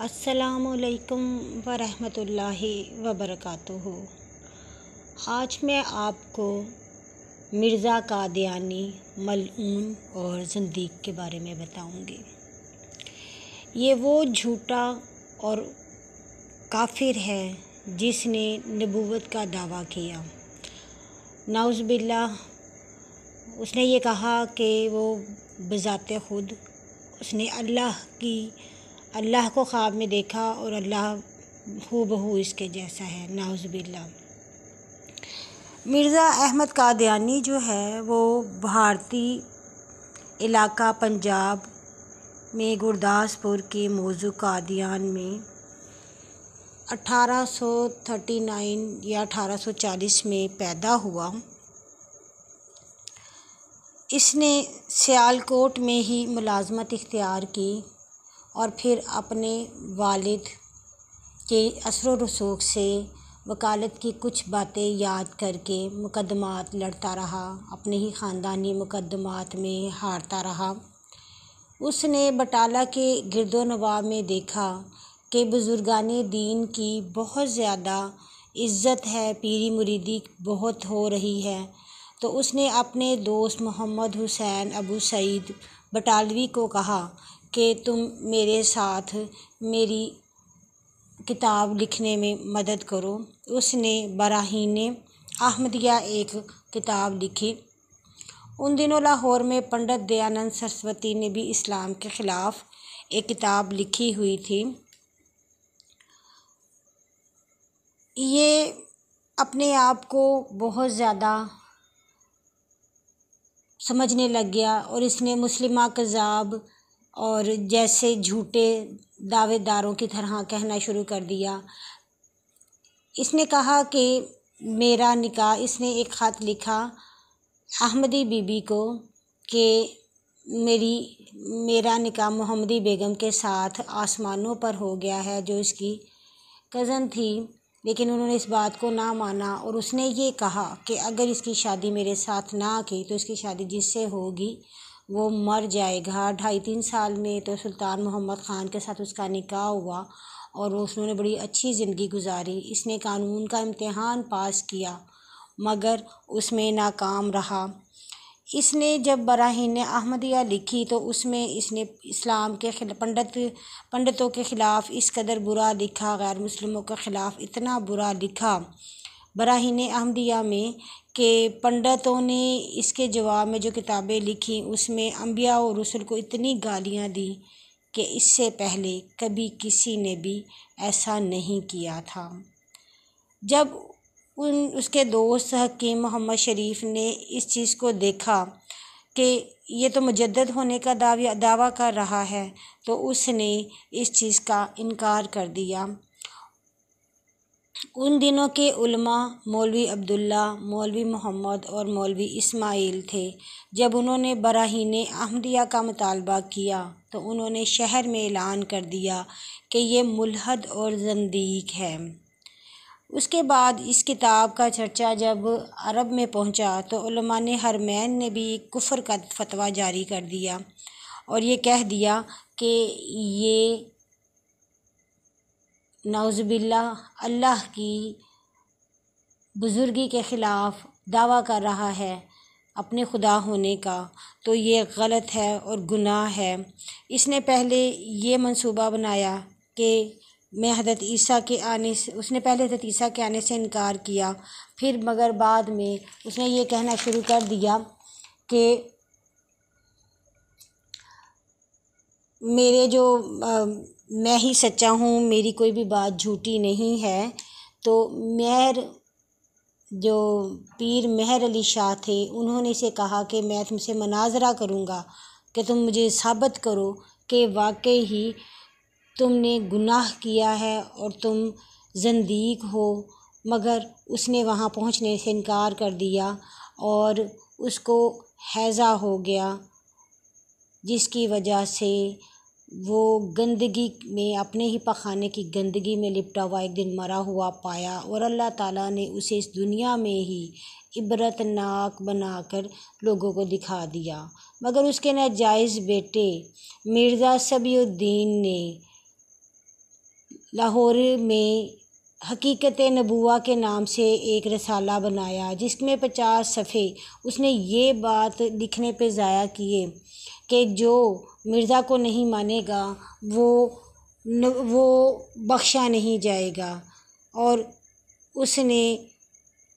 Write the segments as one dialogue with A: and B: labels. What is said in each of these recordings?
A: السلام علیکم ورحمۃ اللہ وبرکاتہ۔ آج میں آپ کو مرزا قادیانی ملعون اور زندیق کے بارے میں بتاؤں گی۔ یہ وہ جھوٹا اور کافر ہے جس نے نبوت کا دعویٰ کیا۔ نعوذ باللہ، اس نے یہ کہا کہ وہ بذات خود اس نے اللہ کو خواب میں دیکھا اور اللہ ہو بہو اس کے جیسا ہے۔ نعوذ باللہ۔ مرزا احمد قادیانی جو ہے وہ بھارتی علاقہ پنجاب میں گرداسپور کے موضوع قادیان میں 1839 یا 1840 میں پیدا ہوا۔ اس نے سیالکوٹ میں ہی ملازمت اختیار کی اور پھر اپنے والد کے اثر و رسوخ سے وکالت کی کچھ باتیں یاد کر کے مقدمات لڑتا رہا، اپنے ہی خاندانی مقدمات میں ہارتا رہا۔ اس نے بٹالہ کے گرد و نواح میں دیکھا کہ بزرگان دین کی بہت زیادہ عزت ہے، پیری مریدی بہت ہو رہی ہے، تو اس نے اپنے دوست محمد حسین ابو سعید بٹالوی کو کہا کہ تم میرے ساتھ میری کتاب لکھنے میں مدد کرو۔ اس نے براہین احمدیہ ایک کتاب لکھی۔ ان دنوں لاہور میں پنڈت دیانند سرسوتی نے بھی اسلام کے خلاف ایک کتاب لکھی ہوئی تھی۔ یہ اپنے آپ کو بہت زیادہ سمجھنے لگ گیا اور اس نے مسلمہ کذاب اور جیسے جھوٹے دعوے داروں کی طرح کہنا شروع کر دیا۔ اس نے کہا کہ میرا نکاح، اس نے ایک خط لکھا احمدی بی بی کو کہ میرا نکاح محمدی بیگم کے ساتھ آسمانوں پر ہو گیا ہے، جو اس کی کزن تھی، لیکن انہوں نے اس بات کو نہ مانا اور اس نے یہ کہا کہ اگر اس کی شادی میرے ساتھ نہ کی تو اس کی شادی جس سے ہوگی وہ مر جائے گا۔ 2.5-3 سال میں تو سلطان محمد خان کے ساتھ اس کا نکاح ہوا اور انہوں نے بڑی اچھی زندگی گزاری۔ اس نے قانون کا امتحان پاس کیا مگر اس میں ناکام رہا۔ اس نے جب براہین احمدیہ لکھی تو اس میں اس نے اسلام کے پنڈتوں کے خلاف اس قدر برا لکھا، غیر مسلموں کے خلاف اتنا برا لکھا براہین احمدیہ میں کہ پنڈتوں نے اس کے جواب میں جو کتابیں لکھیں اس میں انبیاء و رسل کو اتنی گالیاں دی کہ اس سے پہلے کبھی کسی نے بھی ایسا نہیں کیا تھا۔ جب اس کے دوست حکیم محمد شریف نے اس چیز کو دیکھا کہ یہ تو مجدد ہونے کا دعویٰ کر رہا ہے تو اس نے اس چیز کا انکار کر دیا۔ ان دنوں کے علماء مولوی عبداللہ، مولوی محمد اور مولوی اسماعیل تھے۔ جب انہوں نے براہین احمدیہ کا مطالبہ کیا تو انہوں نے شہر میں اعلان کر دیا کہ یہ ملحد اور زندیق ہے۔ اس کے بعد اس کتاب کا چرچا جب عرب میں پہنچا تو علماء نے حرمین نے بھی کفر کا فتویٰ جاری کر دیا اور یہ کہہ دیا کہ یہ نعوذ باللہ اللہ کی بزرگی کے خلاف دعویٰ کر رہا ہے اپنے خدا ہونے کا، تو یہ غلط ہے اور گناہ ہے۔ اس نے پہلے یہ منصوبہ بنایا کہ اس نے پہلے حضرت عیسیٰ کے آنے سے انکار کیا، پھر مگر بعد میں اس نے یہ کہنا شروع کر دیا کہ میں ہی سچا ہوں، میری کوئی بھی بات جھوٹی نہیں ہے۔ تو جو پیر مہر علی شاہ تھے انہوں نے اسے کہا کہ میں تم سے مناظرہ کروں گا کہ تم مجھے ثابت کرو کہ واقعی ہی تم نے گناہ کیا ہے اور تم زندیق ہو، مگر اس نے وہاں پہنچنے سے انکار کر دیا اور اس کو ہیضہ ہو گیا، جس کی وجہ سے وہ گندگی میں اپنے ہی پخانے کی گندگی میں لپٹا ہوا ایک دن مرا ہوا پایا اور اللہ تعالیٰ نے اسے اس دنیا میں ہی عبرت ناک بنا کر لوگوں کو دکھا دیا۔ مگر اس کے ناجائز بیٹے مرزا صبی الدین نے لاہور میں حقیقت نبوہ کے نام سے ایک رسالہ بنایا جس میں 50 صفحے اس نے یہ بات لکھنے پہ ضائع کیے کہ جو مرزا کو نہیں مانے گا وہ بخشا نہیں جائے گا، اور اس نے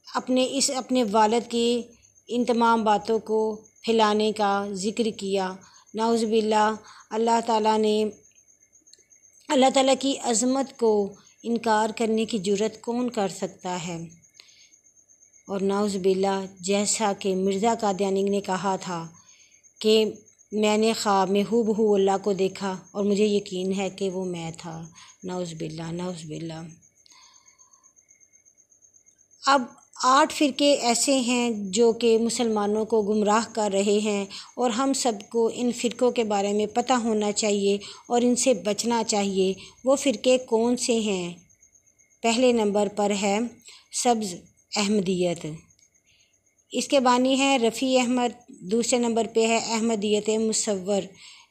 A: اپنے والد کی ان تمام باتوں کو پھیلانے کا ذکر کیا۔ نعوذ باللہ، اللہ تعالیٰ کی عظمت کو انکار کرنے کی جرت کون کر سکتا ہے؟ اور نعوذ باللہ، جیسا کہ مرزا قادیانی نے کہا تھا کہ میں نے خواب میں ہو بہو اللہ کو دیکھا اور مجھے یقین ہے کہ وہ میں تھا۔ نعوذ باللہ، نعوذ باللہ۔ اب 8 فرقے ایسے ہیں جو کہ مسلمانوں کو گمراہ کر رہے ہیں، اور ہم سب کو ان فرقوں کے بارے میں پتہ ہونا چاہیے اور ان سے بچنا چاہیے۔ وہ فرقے کون سے ہیں؟ پہلے نمبر پر ہے سبز احمدیت، اس کے بانی ہیں رفیع احمد۔ دوسرے نمبر پہ ہے احمدیت مصور،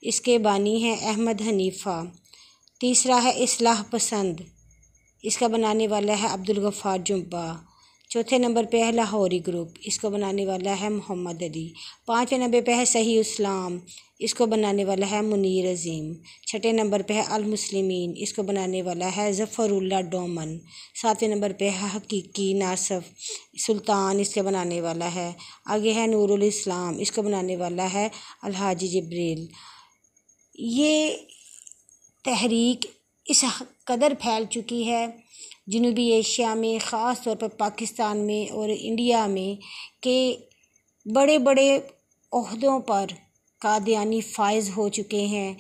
A: اس کے بانی ہیں احمد حنیفہ۔ تیسرا ہے اصلاح پسند، اس کا بنانے والا ہے عبدالغفار جمبہ۔ چوتھے نمبر پہ ہے لاہوری گروپ، اس کو بنانے والا ہے محمد علی۔ 5ویں نمبر پہ ہے صحیح اسلام، اس کو بنانے والا ہے منیر عظیم۔ 6 نمبر پہ ہے المسلمین، اس کو بنانے والا ہے ظفر اللہ ڈومن۔ 7ویں نمبر پہ ہے حقیقی ناصف سلطان، اس کے بنانے والا ہے۔ آگے ہے نور الاسلام، اس کو بنانے والا ہے الحاجی جبریل۔ یہ تحریک اس قدر پھیل چکی ہے جنوبی ایشیا میں، خاص طور پر پاکستان میں اور انڈیا میں، کہ بڑے بڑے عہدوں پر قادیانی فائز ہو چکے ہیں۔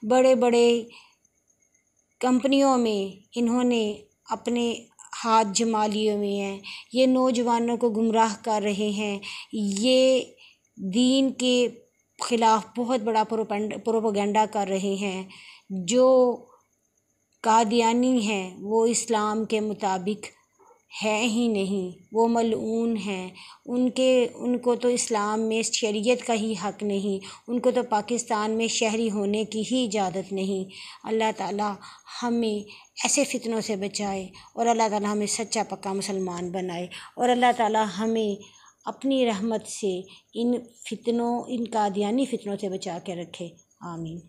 A: بڑے بڑے کمپنیوں میں انہوں نے اپنے ہاتھ جما لیے ہوئے ہیں۔ یہ نوجوانوں کو گمراہ کر رہے ہیں، یہ دین کے خلاف بہت بڑا پروپیگنڈا کر رہے ہیں۔ جو قادیانی ہیں وہ اسلام کے مطابق ہے ہی نہیں، وہ ملعون ہیں۔ ان کو تو اسلام میں شریعت کا ہی حق نہیں، ان کو تو پاکستان میں شہری ہونے کی ہی اجازت نہیں۔ اللہ تعالیٰ ہمیں ایسے فتنوں سے بچائے، اور اللہ تعالیٰ ہمیں سچا پکا مسلمان بنائے، اور اللہ تعالیٰ ہمیں اپنی رحمت سے ان قادیانی فتنوں سے بچا کے رکھے۔ آمین۔